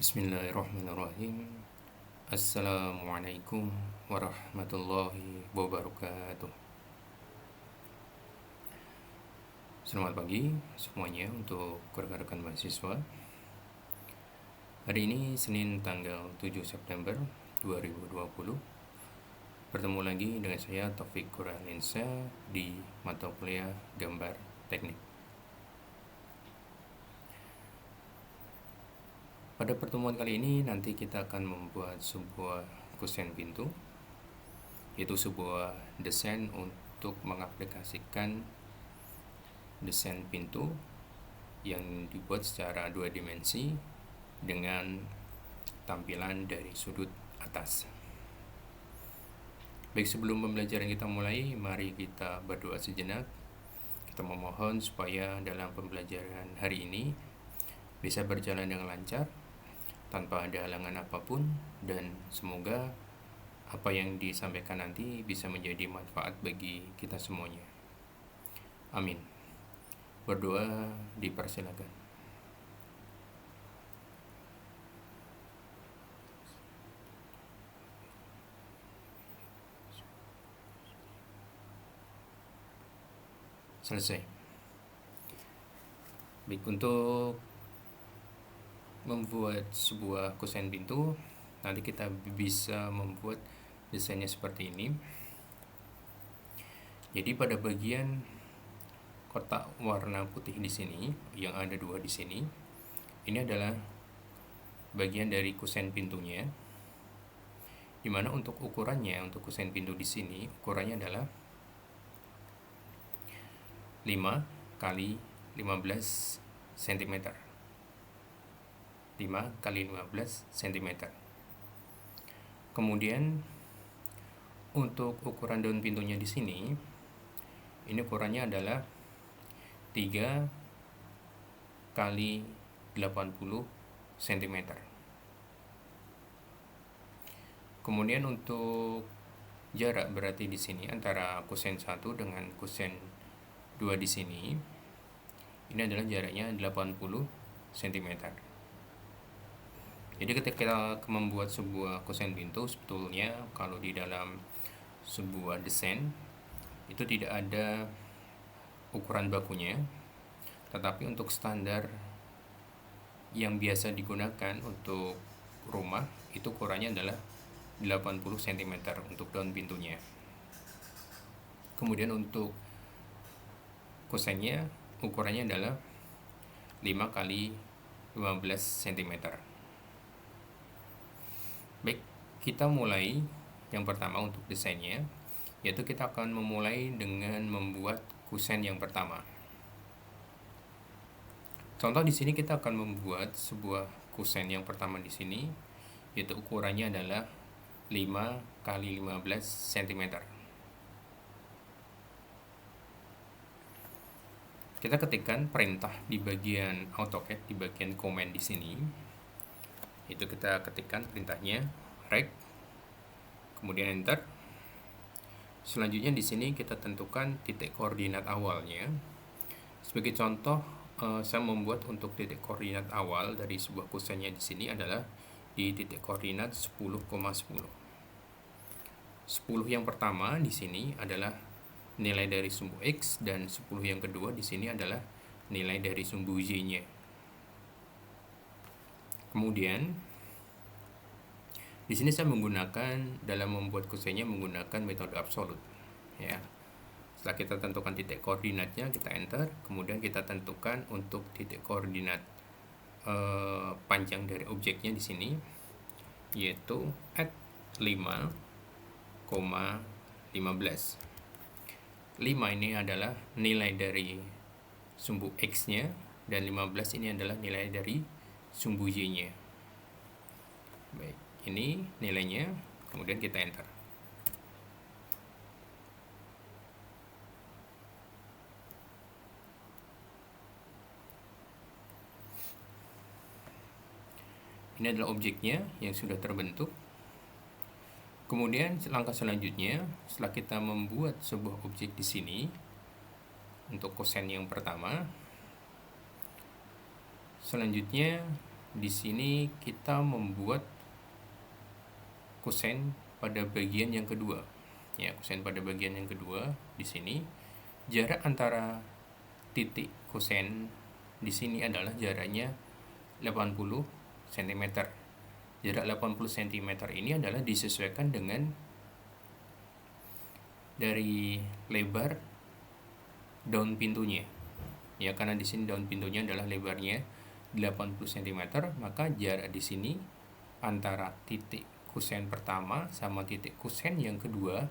Bismillahirrahmanirrahim. Assalamualaikum warahmatullahi wabarakatuh. Selamat pagi semuanya untuk rekan-rekan mahasiswa. Hari ini Senin tanggal 7 September 2020. Bertemu lagi dengan saya Taufik Kurniawansyah di mata kuliah Gambar Teknik. Pada pertemuan kali ini nanti kita akan membuat sebuah kusen pintu, yaitu sebuah desain untuk mengaplikasikan desain pintu yang dibuat secara 2 dimensi dengan tampilan dari sudut atas. Baik, sebelum pembelajaran kita mulai, mari kita berdoa sejenak. Kita memohon supaya dalam pembelajaran hari ini bisa berjalan dengan lancar, tanpa ada halangan apapun, dan semoga apa yang disampaikan nanti bisa menjadi manfaat bagi kita semuanya. Amin. Berdoa dipersilakan. Selesai. Baik, untuk membuat sebuah kusen pintu, nanti kita bisa membuat desainnya seperti ini. Jadi pada bagian kotak warna putih di sini, yang ada 2 di sini, ini adalah bagian dari kusen pintunya. Dimana untuk ukurannya, untuk kusen pintu di sini, ukurannya adalah 5 kali 15 cm. 5 kali 15 cm. Kemudian untuk ukuran daun pintunya di sini, ini ukurannya adalah 3 kali 80 cm. Kemudian untuk jarak berarti di sini antara kusen 1 dengan kusen 2 di sini, ini adalah jaraknya 80 cm. Jadi ketika kita membuat sebuah kusen pintu, sebetulnya kalau di dalam sebuah desain itu tidak ada ukuran bakunya, tetapi untuk standar yang biasa digunakan untuk rumah itu ukurannya adalah 80 cm untuk daun pintunya. Kemudian untuk kusennya ukurannya adalah 5 kali 15 cm. Baik, kita mulai yang pertama untuk desainnya, yaitu kita akan memulai dengan membuat kusen yang pertama. Contoh di sini kita akan membuat sebuah kusen yang pertama di sini, yaitu ukurannya adalah 5 kali 15 cm. Kita ketikkan perintah di bagian AutoCAD, di bagian command di sini. Itu kita ketikkan perintahnya rect, kemudian enter. Selanjutnya di sini kita tentukan titik koordinat awalnya. Sebagai contoh, saya membuat untuk titik koordinat awal dari sebuah kusennya di sini adalah di titik koordinat 10,10. 10 yang pertama di sini adalah nilai dari sumbu X, dan 10 yang kedua di sini adalah nilai dari sumbu Y-nya. Kemudian di sini saya menggunakan, dalam membuat kusennya menggunakan metode absolut, ya. Setelah kita tentukan titik koordinatnya, kita enter, kemudian kita tentukan untuk titik koordinat panjang dari objeknya di sini, yaitu at 5,15. 5 ini adalah nilai dari sumbu X-nya, dan 15 ini adalah nilai dari sumbu Y-nya. Baik, ini nilainya, kemudian kita enter. Ini adalah objeknya yang sudah terbentuk. Kemudian langkah selanjutnya, setelah kita membuat sebuah objek di sini untuk kosen yang pertama, selanjutnya di sini kita membuat kosen pada bagian yang kedua. Ya, kosen pada bagian yang kedua di sini jarak antara titik kosen di sini adalah jaraknya 80 cm. Jarak 80 cm ini adalah disesuaikan dengan dari lebar daun pintunya. Ya, karena di sini daun pintunya adalah lebarnya 80 cm, maka jarak di sini antara titik kusen pertama sama titik kusen yang kedua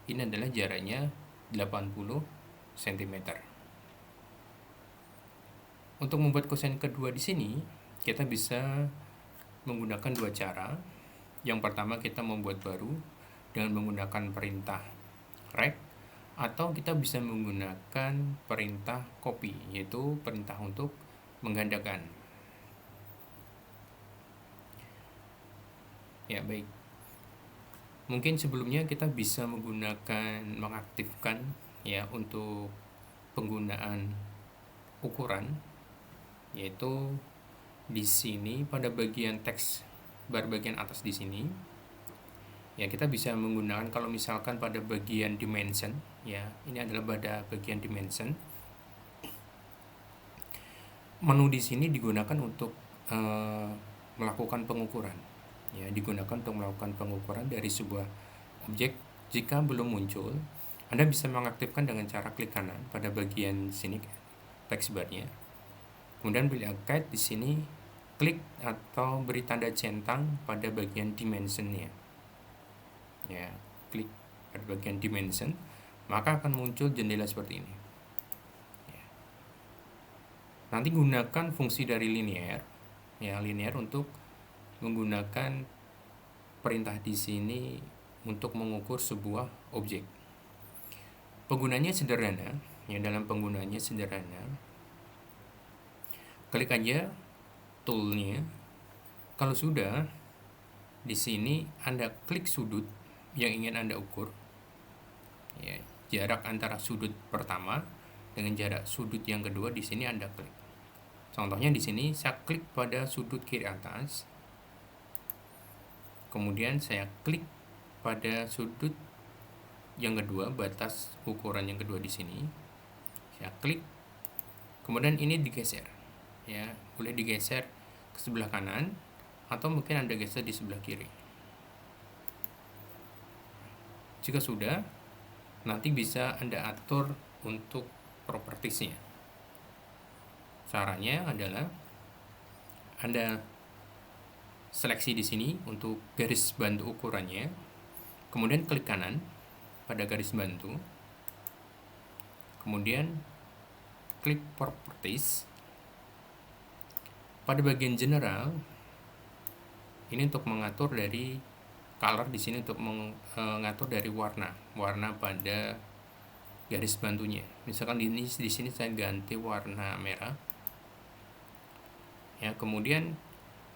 ini adalah jaraknya 80 cm. Untuk membuat kusen kedua di sini, kita bisa menggunakan dua cara. Yang pertama, kita membuat baru dengan menggunakan perintah rect, atau kita bisa menggunakan perintah copy, yaitu perintah untuk menggandakan. Ya, baik. Mungkin sebelumnya kita bisa mengaktifkan ya untuk penggunaan ukuran, yaitu di sini pada bagian teks bar bagian atas di sini. Ya, kita bisa menggunakan kalau misalkan pada bagian dimension, ya, ini adalah pada bagian dimension. Menu di sini digunakan untuk melakukan pengukuran. Ya, digunakan untuk melakukan pengukuran dari sebuah objek. Jika belum muncul, Anda bisa mengaktifkan dengan cara klik kanan pada bagian sini text barnya. Kemudian pilih Guide di sini, klik atau beri tanda centang pada bagian dimensionnya. Ya, klik pada bagian dimension, maka akan muncul jendela seperti ini. Ya. Nanti gunakan fungsi dari linear, ya, linear untuk menggunakan perintah di sini untuk mengukur sebuah objek. Penggunanya sederhana, ya, dalam penggunaannya sederhana. Klik aja toolnya. Kalau sudah, di sini Anda klik sudut yang ingin Anda ukur. Ya, jarak antara sudut pertama dengan jarak sudut yang kedua di sini Anda klik. Contohnya di sini saya klik pada sudut kiri atas. Kemudian saya klik pada sudut yang kedua, batas ukuran yang kedua di sini. Saya klik. Kemudian ini digeser. Ya, boleh digeser ke sebelah kanan atau mungkin Anda geser di sebelah kiri. Jika sudah, nanti bisa Anda atur untuk propertiesnya. Caranya adalah Anda seleksi di sini untuk garis bantu ukurannya, kemudian klik kanan pada garis bantu, kemudian klik properties. Pada bagian general, ini untuk mengatur dari color, di sini untuk mengatur dari warna pada garis bantunya. Misalkan di sini saya ganti warna merah. Ya, kemudian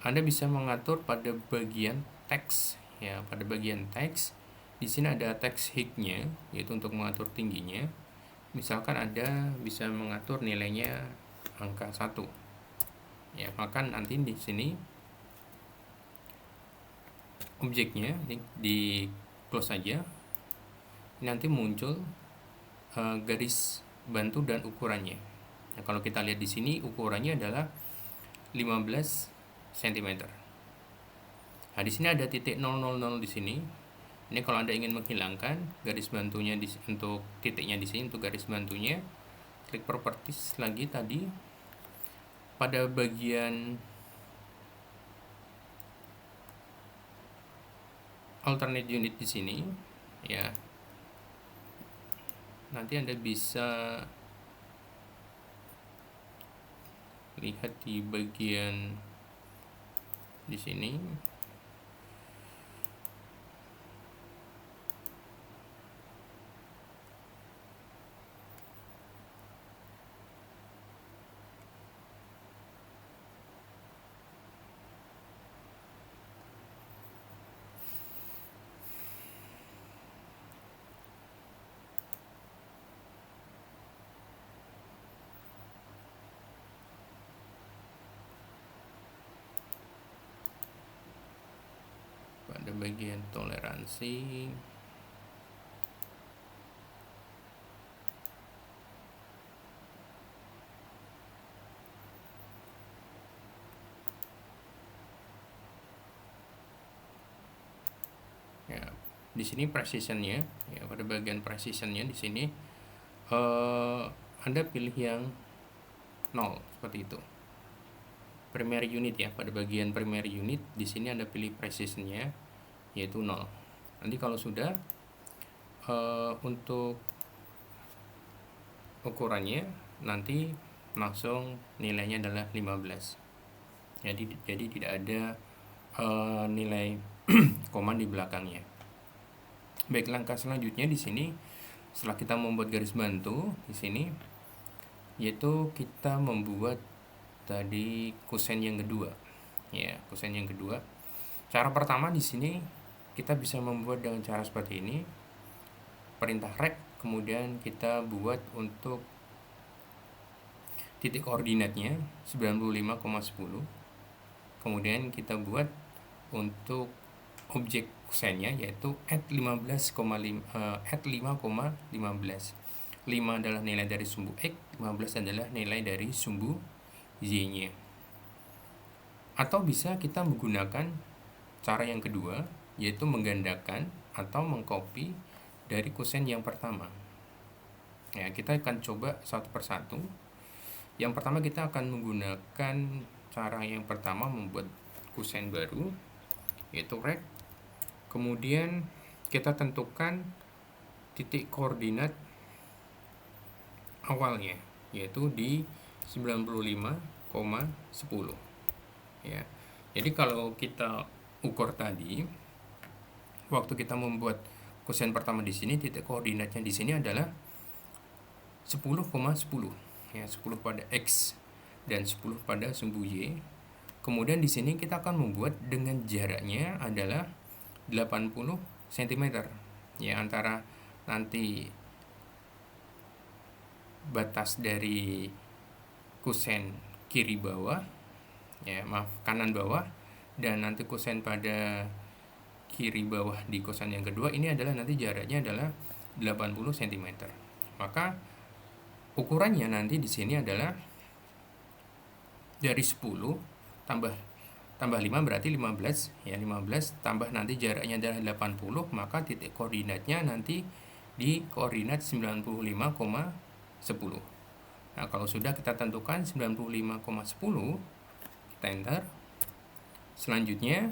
Anda bisa mengatur pada bagian teks. Ya, pada bagian teks di sini ada teks height-nya, yaitu untuk mengatur tingginya. Misalkan Anda bisa mengatur nilainya angka 1. Ya, maka nanti di sini objeknya di close saja. Nanti muncul garis bantu dan ukurannya. Nah, kalau kita lihat di sini ukurannya adalah 15 cm. Nah, di sini ada titik 000 di sini. Ini kalau Anda ingin menghilangkan garis bantunya untuk titiknya di sini, untuk garis bantunya, klik properties lagi tadi. Pada bagian alternate unit di sini, ya, nanti Anda bisa lihat di bagian di sini. bagian toleransi. Ya, di sini precisionnya, ya pada bagian precisionnya di sini Anda pilih yang 0 seperti itu. Primary unit ya, pada bagian primary unit di sini Anda pilih precisionnya yaitu 0. Nanti kalau sudah untuk ukurannya nanti langsung nilainya adalah 15. Jadi tidak ada nilai koma di belakangnya. Baik, langkah selanjutnya di sini setelah kita membuat garis bantu di sini yaitu kita membuat tadi kosen yang kedua. Ya, kosen yang kedua. Cara pertama di sini kita bisa membuat dengan cara seperti ini. Perintah rect, kemudian kita buat untuk titik koordinatnya 95,10. Kemudian kita buat untuk objek kosennya yaitu add 5,15. 5 adalah nilai dari sumbu X, 15 adalah nilai dari sumbu Y-nya. Atau bisa kita menggunakan cara yang kedua, yaitu menggandakan atau mengcopy dari kosen yang pertama. Ya, kita akan coba satu persatu. Yang pertama kita akan menggunakan cara yang pertama membuat kosen baru, yaitu rect. Kemudian kita tentukan titik koordinat awalnya, yaitu di 95,10. Ya. Jadi kalau kita ukur tadi, waktu kita membuat kosen pertama di sini, titik koordinatnya di sini adalah 10,10. Ya, 10 pada X dan 10 pada sumbu Y. Kemudian di sini kita akan membuat dengan jaraknya adalah 80 cm. Ya, antara nanti batas dari kosen kiri bawah, ya maaf kanan bawah, dan nanti kosen pada kiri bawah di kosen yang kedua ini adalah nanti jaraknya adalah 80 cm. Maka ukurannya nanti di sini adalah dari 10 tambah 5 berarti 15, ya 15 tambah nanti jaraknya adalah 80, maka titik koordinatnya nanti di koordinat 95,10. Nah, kalau sudah kita tentukan 95,10, kita enter. Selanjutnya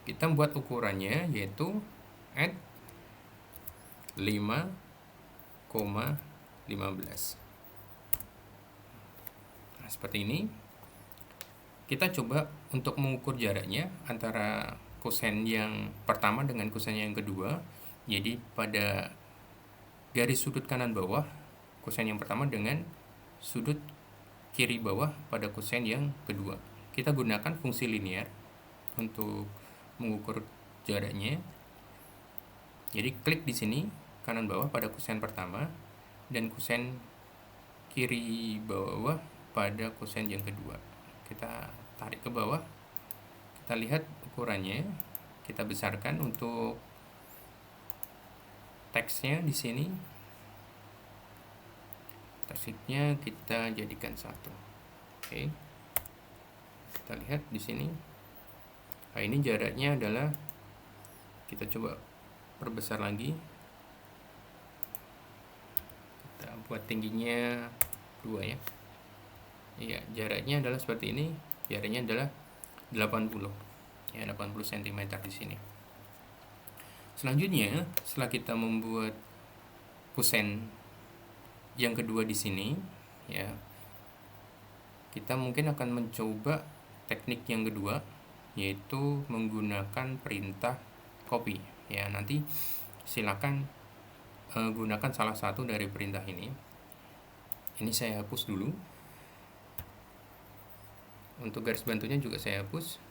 kita buat ukurannya yaitu add 5,15. Nah, seperti ini. Kita coba untuk mengukur jaraknya antara kosen yang pertama dengan kosen yang kedua. Jadi pada garis sudut kanan bawah kosen yang pertama dengan sudut kiri bawah pada kosen yang kedua. Kita gunakan fungsi linear untuk mengukur jaraknya. Jadi klik di sini kanan bawah pada kosen pertama dan kosen kiri bawah pada kosen yang kedua. Kita tarik ke bawah, kita lihat ukurannya, kita besarkan untuk teksnya di sini. Teksnya kita jadikan 1. Oke. Kita lihat di sini. Nah, ini jaraknya adalah, kita coba perbesar lagi. Kita buat tingginya 2 ya. Iya, jaraknya adalah seperti ini. Jaraknya adalah 80. Ya, 80 cm di sini. Selanjutnya, setelah kita membuat kosen yang kedua di sini, ya, kita mungkin akan mencoba teknik yang kedua, yaitu menggunakan perintah copy. Ya, nanti silakan gunakan salah satu dari perintah ini. Ini saya hapus dulu. Untuk garis bantunya juga saya hapus.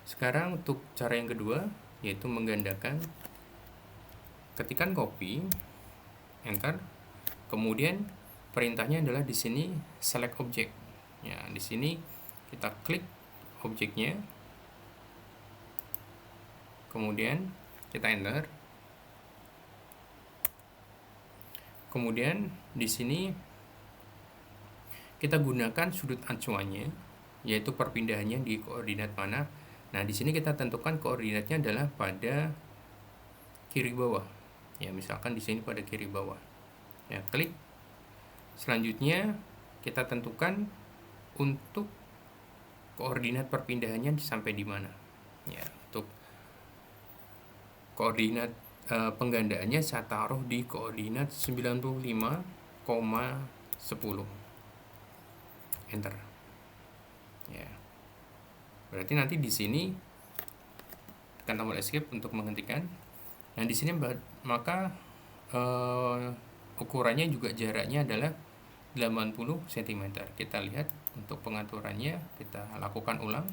Sekarang untuk cara yang kedua, yaitu menggandakan. Ketikkan copy, enter. Kemudian perintahnya adalah di sini select object. Ya, di sini kita klik objeknya. kemudian kita enter. Kemudian di sini kita gunakan sudut acuannya, yaitu perpindahannya di koordinat mana. Nah, di sini kita tentukan koordinatnya adalah pada kiri bawah. Ya, misalkan di sini pada kiri bawah. Ya, klik. Selanjutnya kita tentukan untuk koordinat perpindahannya sampai di mana. Ya, untuk koordinat penggandaannya saya taruh di koordinat 95,10. Enter. Ya. Berarti nanti di sini tekan tombol escape untuk menghentikan. Nah, di sini maka ukurannya juga jaraknya adalah 80 cm. Kita lihat untuk pengaturannya, kita lakukan ulang.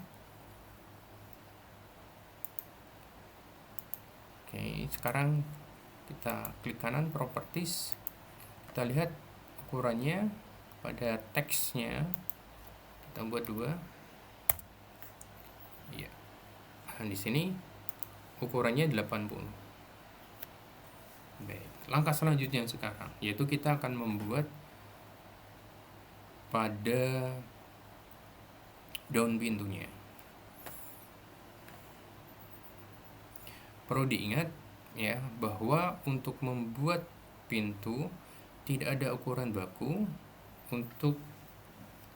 Oke, sekarang kita klik kanan properties. Kita lihat ukurannya pada teksnya kita buat 2. Iya. Nah, di sini ukurannya 80. Baik, langkah selanjutnya sekarang yaitu kita akan membuat pada daun pintunya. Perlu diingat ya bahwa untuk membuat pintu tidak ada ukuran baku untuk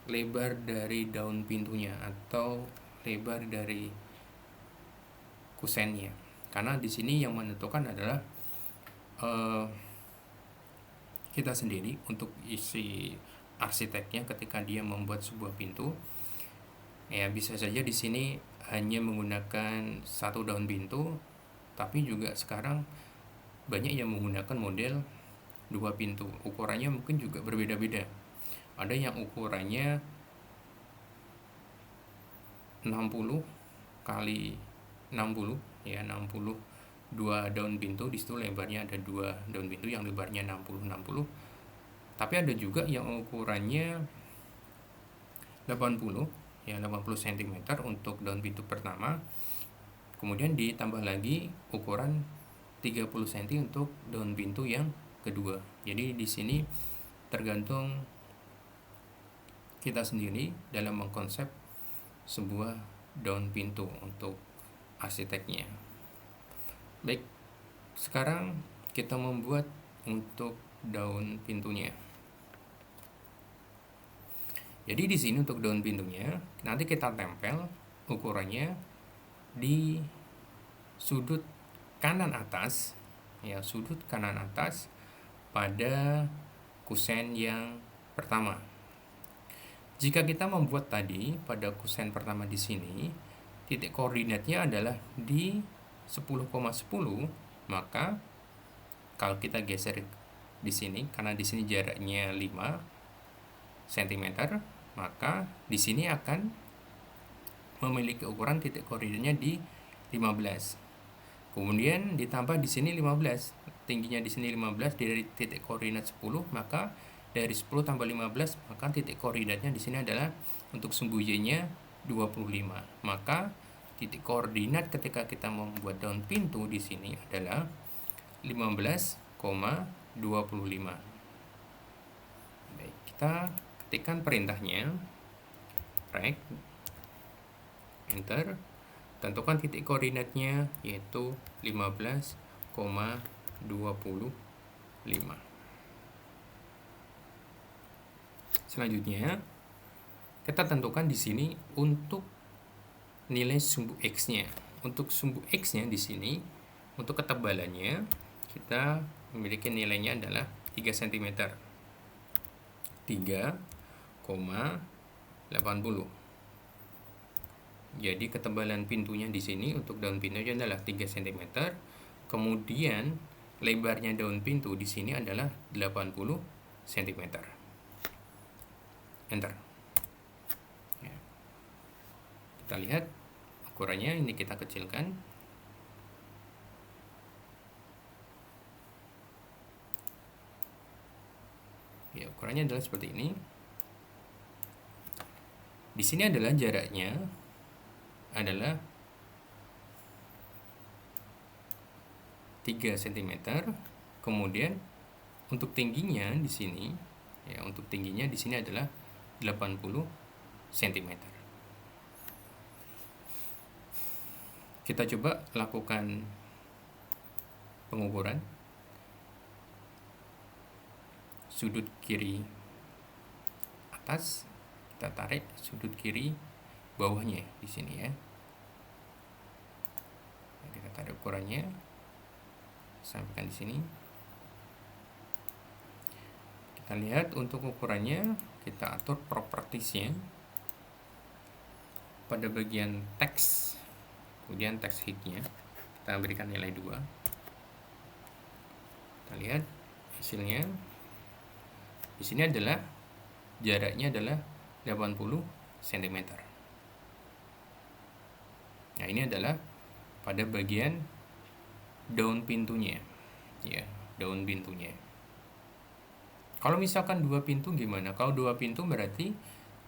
lebar dari daun pintunya atau lebar dari kusennya, karena di sini yang menentukan adalah kita sendiri untuk isi arsiteknya ketika dia membuat sebuah pintu. Ya, bisa saja di sini hanya menggunakan satu daun pintu, tapi juga sekarang banyak yang menggunakan model 2 pintu. Ukurannya mungkin juga berbeda-beda. Ada yang ukurannya 60 kali 60 ya, 60 2 daun pintu. Di situ lebarnya ada 2 daun pintu yang lebarnya 60. Tapi ada juga yang ukurannya 80 ya, 80 cm untuk daun pintu pertama. Kemudian ditambah lagi ukuran 30 cm untuk daun pintu yang kedua. Jadi di sini tergantung kita sendiri dalam mengkonsep sebuah daun pintu untuk arsiteknya. Baik, sekarang kita membuat untuk daun pintunya. Jadi di sini untuk daun pintunya nanti kita tempel ukurannya di sudut kanan atas ya, sudut kanan atas pada kusen yang pertama. Jika kita membuat tadi pada kusen pertama di sini, titik koordinatnya adalah di 10,10, maka kalau kita geser di sini karena di sini jaraknya 5 cm, maka di sini akan memiliki ukuran titik koordinatnya di 15. Kemudian ditambah di sini 15. Tingginya di sini 15 dari titik koordinat 10, maka dari 10 tambah 15, maka titik koordinatnya di sini adalah untuk sumbu Y-nya 25. Maka titik koordinat ketika kita membuat daun pintu di sini adalah 15,25. Baik, kita ketikkan perintahnya. Rek, enter, tentukan titik koordinatnya yaitu 15,25. Selanjutnya kita tentukan di sini untuk nilai sumbu X-nya. Untuk sumbu X-nya di sini untuk ketebalannya kita memiliki nilainya adalah 3 cm. 3,80. Jadi ketebalan pintunya di sini untuk daun pintunya adalah 3 cm. Kemudian lebarnya daun pintu di sini adalah 80 cm. Enter. Ya. Kita lihat ukurannya, ini kita kecilkan. Ya, ukurannya adalah seperti ini. Di sini adalah jaraknya adalah 3 cm. Kemudian untuk tingginya di sini, ya, untuk tingginya di sini adalah 80 cm. Kita coba lakukan pengukuran sudut kiri atas, kita tarik sudut kiri bawahnya di sini ya. Kita tarik ukurannya, sampaikan di sini. Kita lihat untuk ukurannya, kita atur propertiesnya pada bagian teks, kemudian teks height-nya kita berikan nilai 2. Kita lihat hasilnya. Di sini adalah jaraknya adalah 80 cm. Nah, ini adalah pada bagian daun pintunya, ya, daun pintunya. Kalau misalkan 2 pintu gimana? Kalau 2 pintu berarti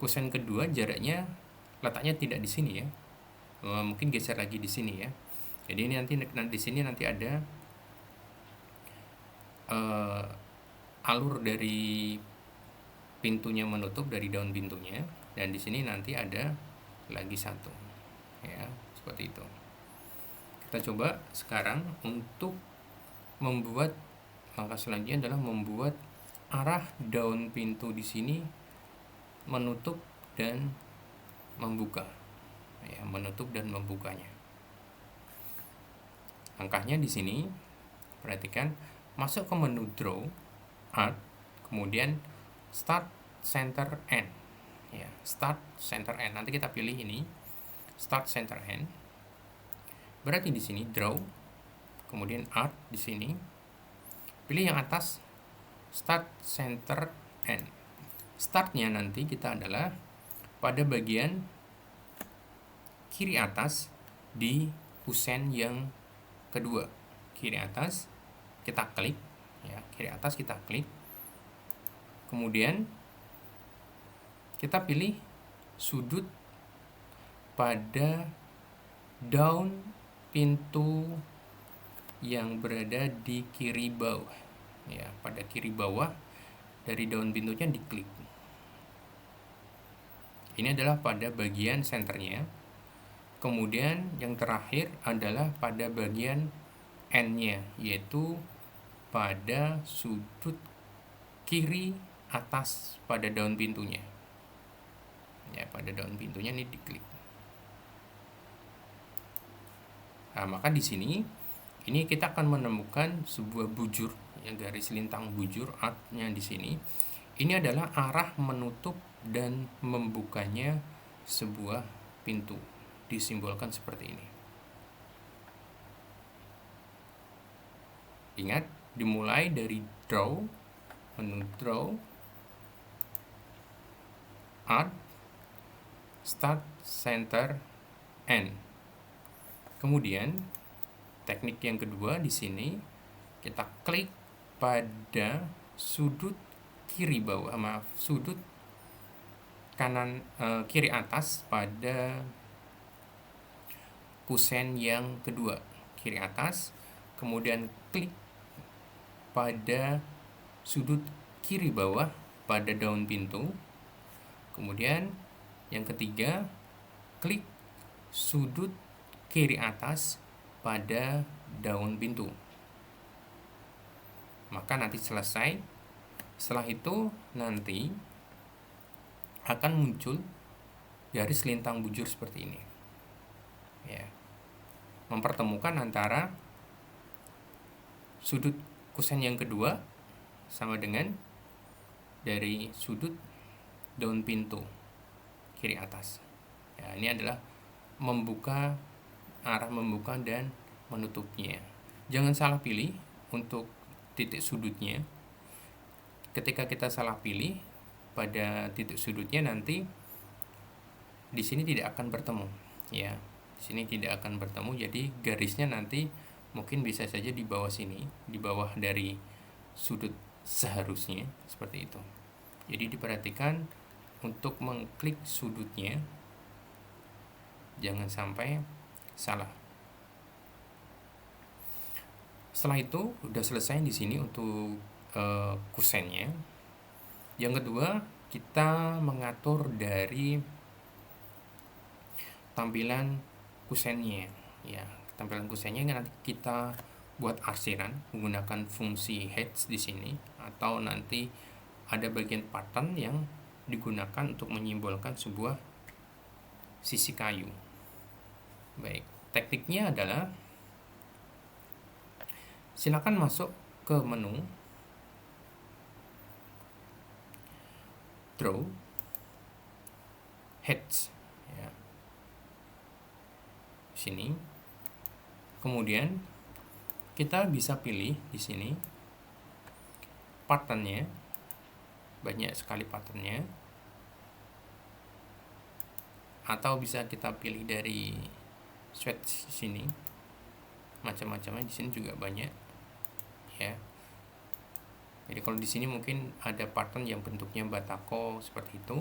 kusen kedua jaraknya letaknya tidak di sini ya. Mungkin geser lagi di sini ya. Jadi ini nanti di sini nanti ada alur dari pintunya menutup dari daun pintunya, dan di sini nanti ada lagi satu ya, seperti itu. Kita coba sekarang untuk membuat, langkah selanjutnya adalah membuat arah daun pintu di sini menutup dan membuka ya, menutup dan membukanya. Langkahnya di sini perhatikan, masuk ke menu Draw, Art, kemudian Start Center End ya, Start Center End. Nanti kita pilih ini Start Center End. Berarti di sini Draw, kemudian Art di sini, pilih yang atas Start Center End. Startnya nanti kita adalah pada bagian kiri atas di kusen yang kedua. Kiri atas kita klik ya, kiri atas kita klik. Kemudian kita pilih sudut pada daun pintu yang berada di kiri bawah ya, pada kiri bawah dari daun pintunya diklik. Ini adalah pada bagian senternya. Kemudian yang terakhir adalah pada bagian end-nya, yaitu pada sudut kiri atas pada daun pintunya ya, pada daun pintunya ini diklik. Nah, maka di sini ini kita akan menemukan sebuah bujur ya, garis lintang bujur artnya di sini. Ini adalah arah menutup dan membukanya sebuah pintu, disimbolkan seperti ini. Ingat, dimulai dari Draw, menu Draw, Art, Start Center End. Kemudian teknik yang kedua di sini kita klik pada sudut kiri bawah, sudut kanan kiri atas pada kusen yang kedua, kiri atas, kemudian klik pada sudut kiri bawah pada daun pintu. Kemudian yang ketiga, klik sudut kiri atas pada daun pintu. Maka nanti selesai. Setelah itu nanti akan muncul garis lintang bujur seperti ini ya, mempertemukan antara sudut kusen yang kedua sama dengan dari sudut daun pintu kiri atas ya. Ini adalah membuka, arah membuka dan menutupnya. Jangan salah pilih untuk titik sudutnya. Ketika kita salah pilih pada titik sudutnya, nanti di sini tidak akan bertemu ya, di sini tidak akan bertemu. Jadi garisnya nanti mungkin bisa saja di bawah sini, di bawah dari sudut seharusnya, seperti itu. Jadi diperhatikan untuk mengklik sudutnya, jangan sampai salah. Setelah itu udah selesai di sini untuk kusennya. Yang kedua, kita mengatur dari tampilan kusennya. Ya, tampilan kusennya nanti kita buat arsiran menggunakan fungsi heads di sini, atau nanti ada bagian pattern yang digunakan untuk menyimbolkan sebuah sisi kayu. Baik, tekniknya adalah silakan masuk ke menu Draw Heads ya. Sini. Kemudian kita bisa pilih di sini patternnya, banyak sekali patternnya, atau bisa kita pilih dari swatch sini, macam-macamnya di sini juga banyak ya. Jadi kalau di sini mungkin ada pattern yang bentuknya batako seperti itu,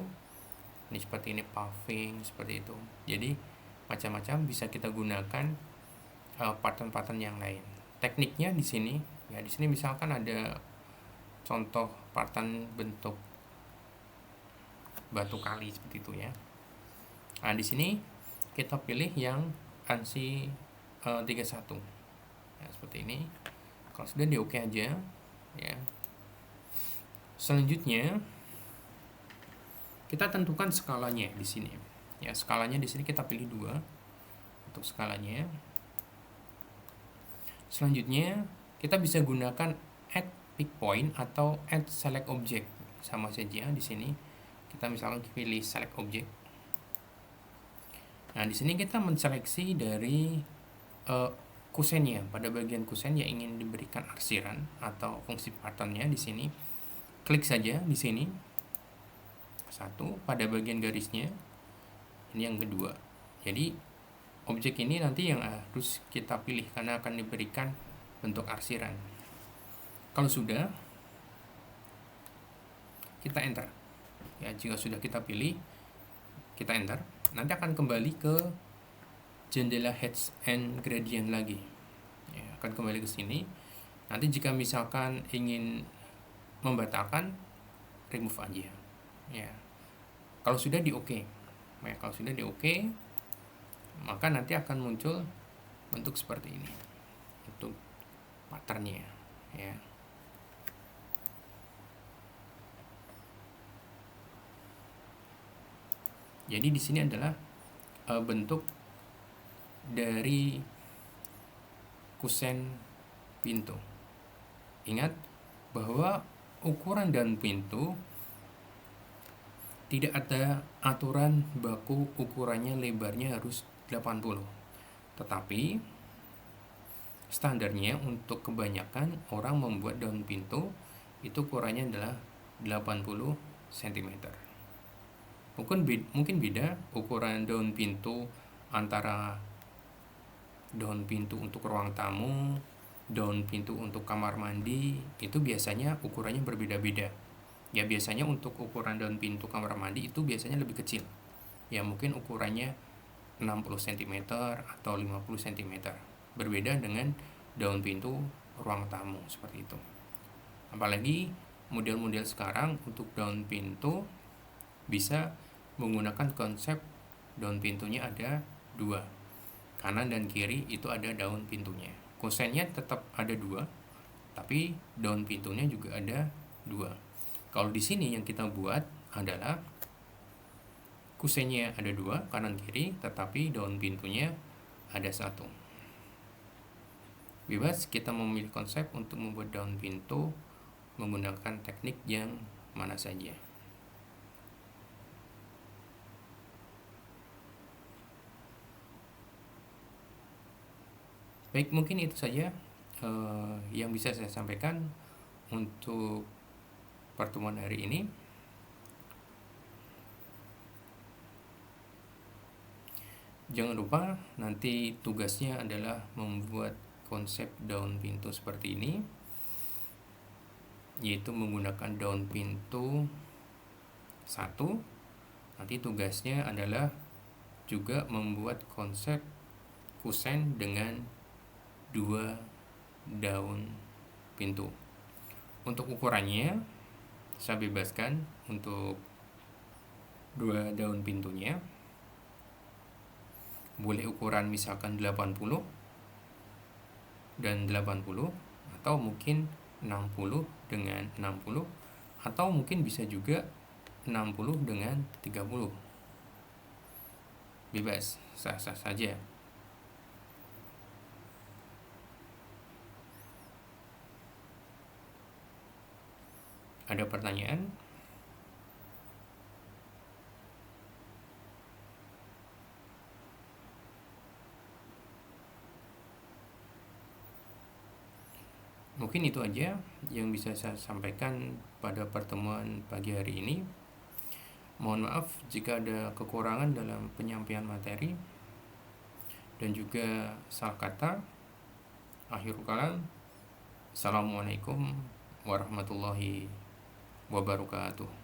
ini seperti ini paving seperti itu. Jadi macam-macam bisa kita gunakan pattern-pattern yang lain. Tekniknya di sini ya, di sini misalkan ada contoh pattern bentuk batu kali seperti itu ya. Nah, di sini kita pilih yang ANSI 31 ya, seperti ini. Kalau sudah di oke aja ya. Selanjutnya kita tentukan skalanya di sini ya. Skalanya di sini kita pilih 2 untuk skalanya. Selanjutnya kita bisa gunakan add pick point atau add select object, sama saja. Di sini kita misalkan pilih select object. Nah, di sini kita menseleksi dari kusennya. Pada bagian kusen yang ingin diberikan arsiran atau fungsi patternnya di sini, klik saja di sini. Satu, pada bagian garisnya. Ini yang kedua. Jadi objek ini nanti yang harus kita pilih karena akan diberikan bentuk arsiran. Kalau sudah, kita enter. Ya, jika sudah kita pilih, kita enter. Nanti akan kembali ke jendela heads and gradient lagi. Ya, akan kembali ke sini. Nanti jika misalkan ingin membatalkan, remove aja. Ya. Kalau sudah di oke. Ya, kalau sudah di oke, maka nanti akan muncul bentuk seperti ini untuk patternnya ya. Jadi di sini adalah bentuk dari kusen pintu. Ingat bahwa ukuran daun pintu tidak ada aturan baku ukurannya lebarnya harus 80. Tetapi standarnya untuk kebanyakan orang membuat daun pintu itu ukurannya adalah 80 cm. Mungkin beda ukuran daun pintu antara daun pintu untuk ruang tamu, daun pintu untuk kamar mandi, itu biasanya ukurannya berbeda-beda. Ya, biasanya untuk ukuran daun pintu kamar mandi itu biasanya lebih kecil. Ya, mungkin ukurannya 60 cm atau 50 cm. Berbeda dengan daun pintu ruang tamu seperti itu. Apalagi model-model sekarang untuk daun pintu bisa menggunakan konsep daun pintunya ada 2. Kanan dan kiri itu ada daun pintunya. Kusennya tetap ada 2, tapi daun pintunya juga ada 2. Kalau di sini yang kita buat adalah kusennya ada 2 kanan kiri, tetapi daun pintunya ada 1. Bebas kita memilih konsep untuk membuat daun pintu menggunakan teknik yang mana saja. Baik, mungkin itu saja yang bisa saya sampaikan untuk pertemuan hari ini. Jangan lupa nanti tugasnya adalah membuat konsep daun pintu seperti ini, yaitu menggunakan daun pintu 1. Nanti tugasnya adalah juga membuat konsep kusen dengan 2 daun pintu. Untuk ukurannya saya bebaskan untuk 2 daun pintunya. Boleh ukuran misalkan 80 dan 80, atau mungkin 60 dengan 60, atau mungkin bisa juga 60 dengan 30. Bebas, sah-sah saja. Ada pertanyaan? Mungkin itu aja yang bisa saya sampaikan pada pertemuan pagi hari ini. Mohon maaf jika ada kekurangan dalam penyampaian materi dan juga salah kata. Akhirul kalam. Assalamualaikum warahmatullahi wabarakatuh.